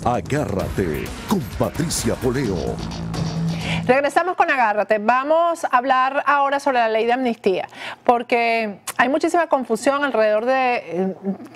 Agárrate con Patricia Poleo. Regresamos con Agárrate. Vamos a hablar ahora sobre la ley de amnistía, porque hay muchísima confusión alrededor de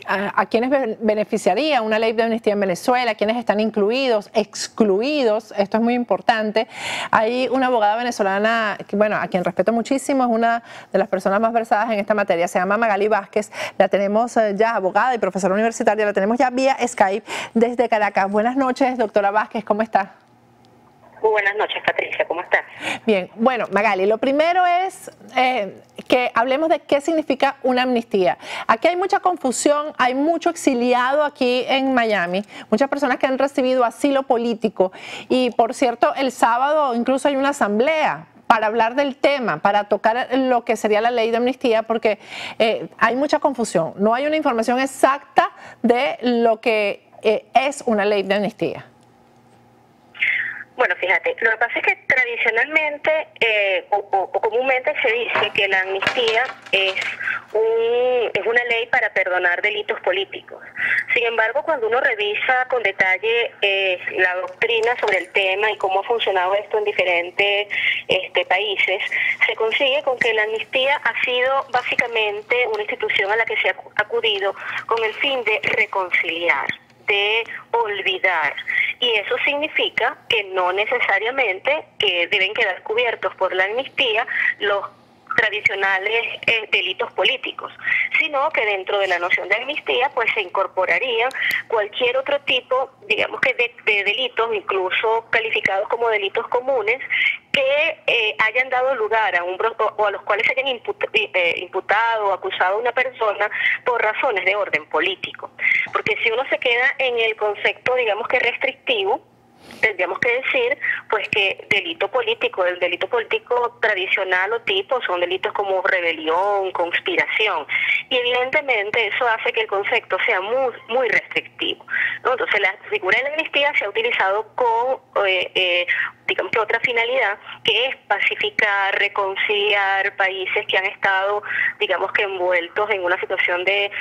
a quienes beneficiaría una ley de amnistía en Venezuela, quienes están incluidos, excluidos. Esto es muy importante. Hay una abogada venezolana, bueno, a quien respeto muchísimo, es una de las personas más versadas en esta materia, se llama Magali Vázquez. La tenemos ya, abogada y profesora universitaria, la tenemos ya vía Skype desde Caracas. Buenas noches, doctora Vázquez, ¿cómo está? Muy buenas noches, Patricia, ¿cómo estás? Bien, bueno, Magali, lo primero es que hablemos de qué significa una amnistía. Aquí hay mucha confusión, hay mucho exiliado aquí en Miami, muchas personas que han recibido asilo político y, por cierto, el sábado incluso hay una asamblea para hablar del tema, para tocar lo que sería la ley de amnistía, porque hay mucha confusión. No hay una información exacta de lo que es una ley de amnistía. Bueno, fíjate, lo que pasa es que tradicionalmente o comúnmente se dice que la amnistía es una ley para perdonar delitos políticos. Sin embargo, cuando uno revisa con detalle la doctrina sobre el tema y cómo ha funcionado esto en diferentes países, se consigue con que la amnistía ha sido básicamente una institución a la que se ha acudido con el fin de reconciliar, de olvidar, y eso significa que no necesariamente que deben quedar cubiertos por la amnistía los tradicionales delitos políticos, sino que dentro de la noción de amnistía pues se incorporaría cualquier otro tipo, digamos que de delitos, incluso calificados como delitos comunes, que hayan dado lugar a o a los cuales se hayan imputado o acusado a una persona por razones de orden político. Porque si uno se queda en el concepto, digamos que restrictivo, tendríamos que decir pues que el delito político tradicional o tipo son delitos como rebelión, conspiración, y evidentemente eso hace que el concepto sea muy restrictivo, ¿no? Entonces la figura de la amnistía se ha utilizado con digamos que otra finalidad, que es pacificar, reconciliar países que han estado, digamos que envueltos en una situación de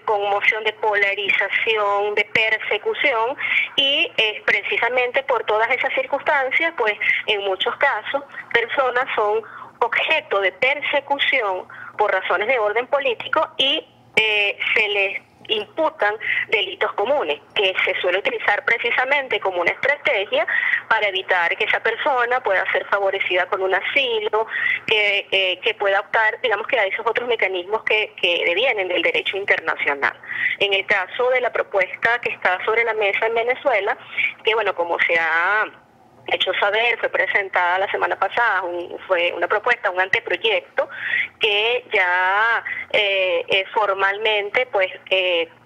conmoción, de polarización, de persecución, y precisamente por todas esas circunstancias, pues en muchos casos personas son objeto de persecución por razones de orden político y se les imputan delitos comunes, que se suele utilizar precisamente como una estrategia para evitar que esa persona pueda ser favorecida con un asilo, que pueda optar, digamos que a esos otros mecanismos que devienen del derecho internacional. En el caso de la propuesta que está sobre la mesa en Venezuela, que bueno, como se ha hecho saber, fue presentada la semana pasada, fue una propuesta, un anteproyecto que ya formalmente pues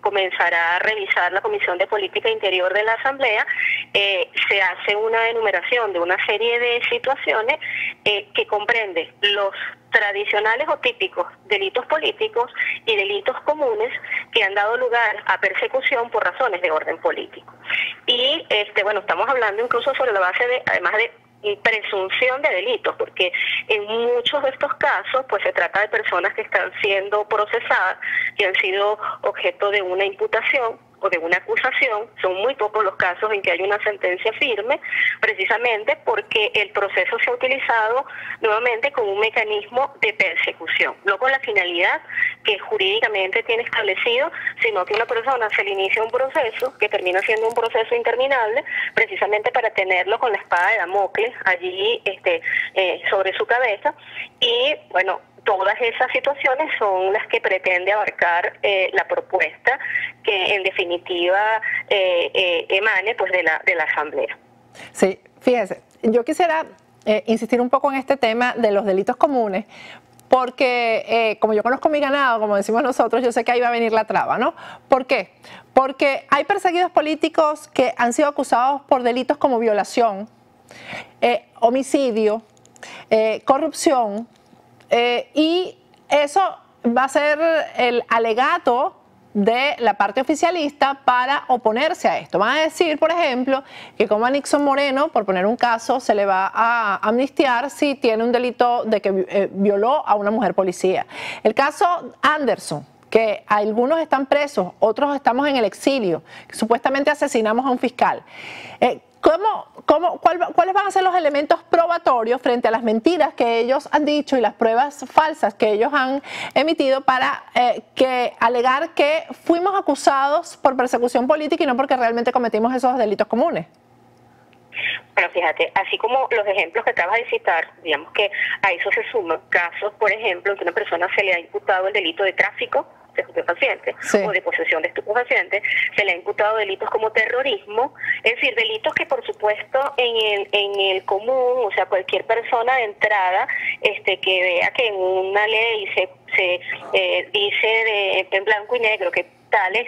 comenzará a revisar la Comisión de Política Interior de la Asamblea. Se hace una enumeración de una serie de situaciones que comprende los tradicionales o típicos delitos políticos y delitos comunes que han dado lugar a persecución por razones de orden político. Y bueno, estamos hablando incluso sobre la base de, además de presunción de delitos, porque en muchos de estos casos pues se trata de personas que están siendo procesadas, que han sido objeto de una imputación o de una acusación. Son muy pocos los casos en que hay una sentencia firme, precisamente porque el proceso se ha utilizado nuevamente como un mecanismo de persecución, no con la finalidad que jurídicamente tiene establecido, sino que una persona se le inicia un proceso que termina siendo un proceso interminable, precisamente para tenerlo con la espada de Damocles allí sobre su cabeza. Y bueno, todas esas situaciones son las que pretende abarcar la propuesta, que en definitiva emane pues de la Asamblea. Sí, fíjese, yo quisiera insistir un poco en este tema de los delitos comunes, porque como yo conozco mi ganado, como decimos nosotros, yo sé que ahí va a venir la traba, ¿no? ¿Por qué? Porque hay perseguidos políticos que han sido acusados por delitos como violación, homicidio, corrupción, y eso va a ser el alegato de la parte oficialista para oponerse a esto. Van a decir, por ejemplo, que como a Nixon Moreno, por poner un caso, se le va a amnistiar si tiene un delito de que violó a una mujer policía. El caso Anderson, que algunos están presos, otros estamos en el exilio, que supuestamente asesinamos a un fiscal. ¿Cuáles van a ser los elementos probatorios frente a las mentiras que ellos han dicho y las pruebas falsas que ellos han emitido para alegar que fuimos acusados por persecución política y no porque realmente cometimos esos delitos comunes? Bueno, fíjate, así como los ejemplos que acabas de citar, digamos que a eso se suman casos, por ejemplo, en que a una persona se le ha imputado el delito de tráfico de estupefacientes, sí, o de posesión de estupefacientes, se le ha imputado delitos como terrorismo, es decir, delitos que por supuesto en el común, o sea, cualquier persona de entrada que vea que en una ley se dice en blanco y negro que tales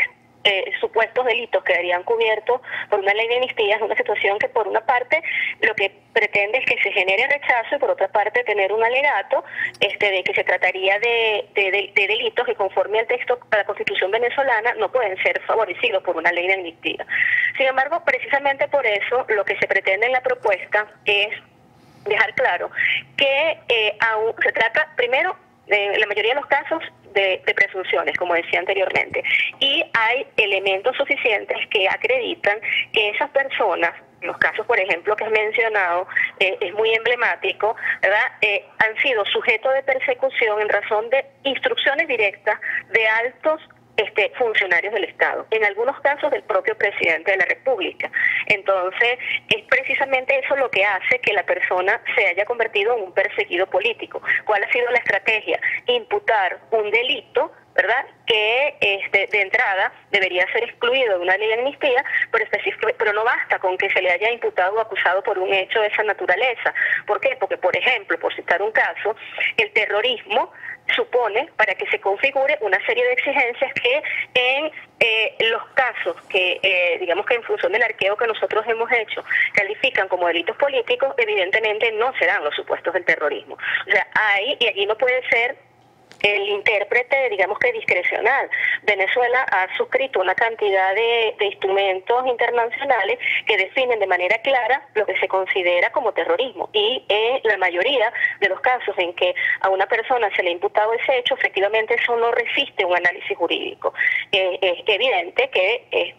supuestos delitos quedarían cubiertos por una ley de amnistía, es una situación que por una parte lo que pretende es que se genere rechazo y por otra parte tener un alegato de que se trataría de delitos que conforme al texto de la Constitución venezolana no pueden ser favorecidos por una ley de amnistía. Sin embargo, precisamente por eso lo que se pretende en la propuesta es dejar claro que aún se trata primero en la mayoría de los casos de presunciones, como decía anteriormente, y hay elementos suficientes que acreditan que esas personas, en los casos, por ejemplo, que has mencionado, es muy emblemático, ¿verdad? Han sido sujetos de persecución en razón de instrucciones directas de altos funcionarios del Estado, en algunos casos del propio presidente de la República. Entonces, es precisamente eso lo que hace que la persona se haya convertido en un perseguido político. ¿Cuál ha sido la estrategia? Imputar un delito, ¿verdad?, que de entrada debería ser excluido de una ley de amnistía, pero no basta con que se le haya imputado o acusado por un hecho de esa naturaleza. ¿Por qué? Porque, por ejemplo, por citar un caso, el terrorismo supone, para que se configure, una serie de exigencias que en los casos que, digamos que en función del arqueo que nosotros hemos hecho, califican como delitos políticos, evidentemente no serán los supuestos del terrorismo. O sea, y allí no puede ser el intérprete, digamos que discrecional. Venezuela ha suscrito una cantidad de instrumentos internacionales que definen de manera clara lo que se considera como terrorismo, y en la mayoría de los casos en que a una persona se le ha imputado ese hecho, efectivamente eso no resiste un análisis jurídico. Es evidente que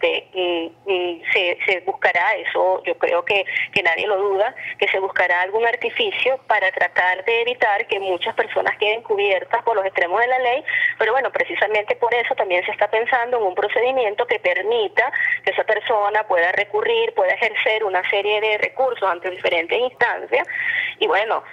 se buscará, eso yo creo que nadie lo duda, que se buscará algún artificio para tratar de evitar que muchas personas queden cubiertas por los extremos de la ley, pero bueno, precisamente por eso también se está pensando en un procedimiento que permita que esa persona pueda recurrir, pueda ejercer una serie de recursos ante diferentes instancias, y bueno,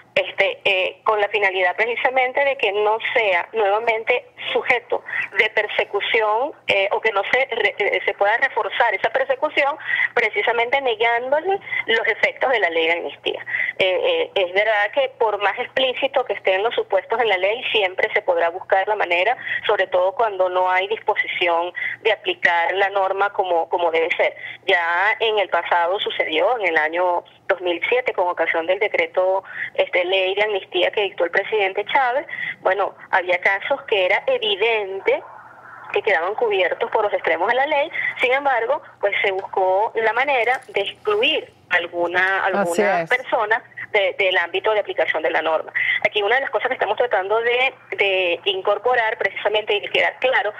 con la finalidad precisamente de que no sea nuevamente sujeto de persecución, o que no se pueda reforzar esa persecución, precisamente negándole los efectos de la ley de amnistía. Es verdad que por más explícito que estén los supuestos en la ley, siempre se podrá buscar la manera, sobre todo cuando no hay disposición de aplicar la norma como debe ser. Ya en el pasado sucedió, en el año 2007, con ocasión del decreto ley de amnistía que dictó el presidente Chávez, bueno, había casos que era evidente que quedaban cubiertos por los extremos de la ley. Sin embargo, pues se buscó la manera de excluir alguna persona del ámbito de aplicación de la norma. Aquí una de las cosas que estamos tratando de incorporar precisamente y de quedar claro,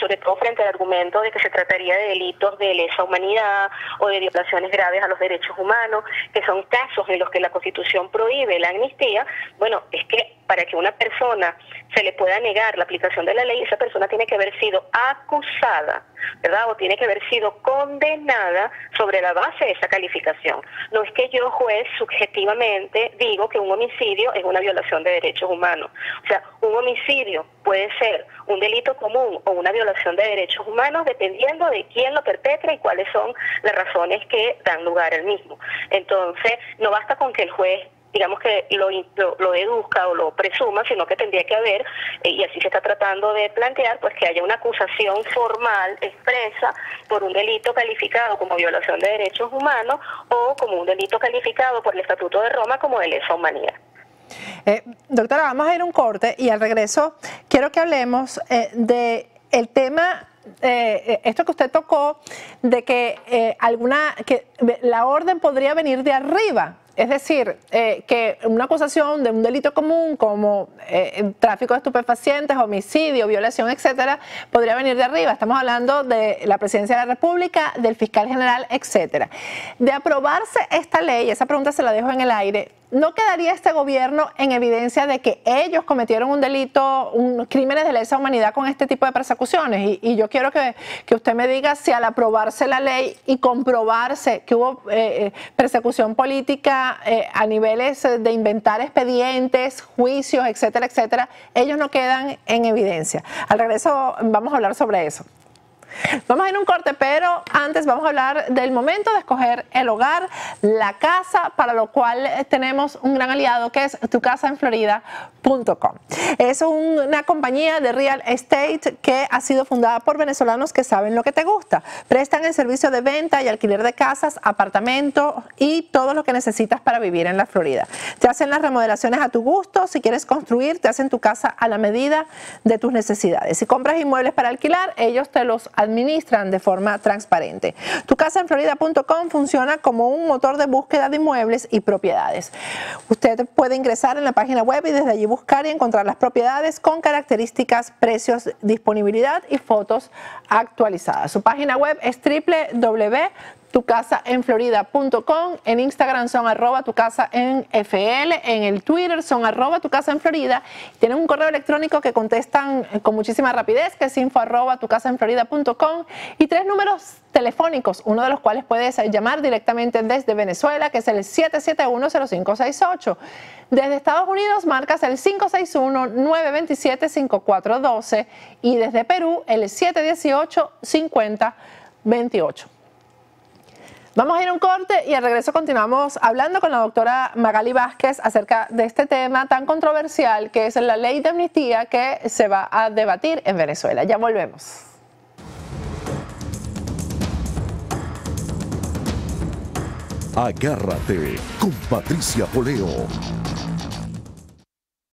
sobre todo frente al argumento de que se trataría de delitos de lesa humanidad o de violaciones graves a los derechos humanos, que son casos en los que la Constitución prohíbe la amnistía. Bueno, es que para que una persona se le pueda negar la aplicación de la ley, esa persona tiene que haber sido acusada, ¿verdad?, o tiene que haber sido condenada sobre la base de esa calificación. No es que yo, juez, subjetivamente digo que un homicidio es una violación de derechos humanos. O sea, un homicidio puede ser un delito común o una violación de derechos humanos dependiendo de quién lo perpetra y cuáles son las razones que dan lugar al mismo. Entonces, no basta con que el juez, digamos que lo deduzca o lo presuma, sino que tendría que haber, y así se está tratando de plantear, pues que haya una acusación formal, expresa, por un delito calificado como violación de derechos humanos o como un delito calificado por el Estatuto de Roma como de lesa humanidad. Doctora, vamos a ir a un corte y al regreso quiero que hablemos de el tema, esto que usted tocó, de que la orden podría venir de arriba Es decir, que una acusación de un delito común como tráfico de estupefacientes, homicidio, violación, etcétera, podría venir de arriba. Estamos hablando de la Presidencia de la República, del fiscal general, etcétera. De aprobarse esta ley, esa pregunta se la dejo en el aire, ¿no quedaría este gobierno en evidencia de que ellos cometieron un delito, crímenes de lesa humanidad con este tipo de persecuciones? Y yo quiero que usted me diga si al aprobarse la ley y comprobarse que hubo persecución política a niveles de inventar expedientes, juicios, etcétera, etcétera, ellos no quedan en evidencia. Al regreso vamos a hablar sobre eso. Vamos a ir a un corte, pero antes vamos a hablar del momento de escoger el hogar, la casa, para lo cual tenemos un gran aliado que es tucasaenflorida.com. Es una compañía de real estate que ha sido fundada por venezolanos que saben lo que te gusta. Prestan el servicio de venta y alquiler de casas, apartamentos y todo lo que necesitas para vivir en la Florida. Te hacen las remodelaciones a tu gusto. Si quieres construir, te hacen tu casa a la medida de tus necesidades. Si compras inmuebles para alquilar, ellos te los administran de forma transparente. Tucasaenflorida.com funciona como un motor de búsqueda de inmuebles y propiedades. Usted puede ingresar en la página web y desde allí buscar y encontrar las propiedades con características, precios, disponibilidad y fotos actualizadas. Su página web es www.tucasaenflorida.com. En Instagram son @tucasaenfl, en el Twitter son @tucasaenflorida. Tienen un correo electrónico que contestan con muchísima rapidez, que es info@tucasaenflorida.com, y 3 números telefónicos, uno de los cuales puedes llamar directamente desde Venezuela, que es el 771-0568. Desde Estados Unidos marcas el 561-927-5412 y desde Perú el 718-5028. Vamos a ir a un corte y al regreso continuamos hablando con la doctora Magali Vázquez acerca de este tema tan controversial que es la ley de amnistía que se va a debatir en Venezuela. Ya volvemos. Agárrate con Patricia Poleo.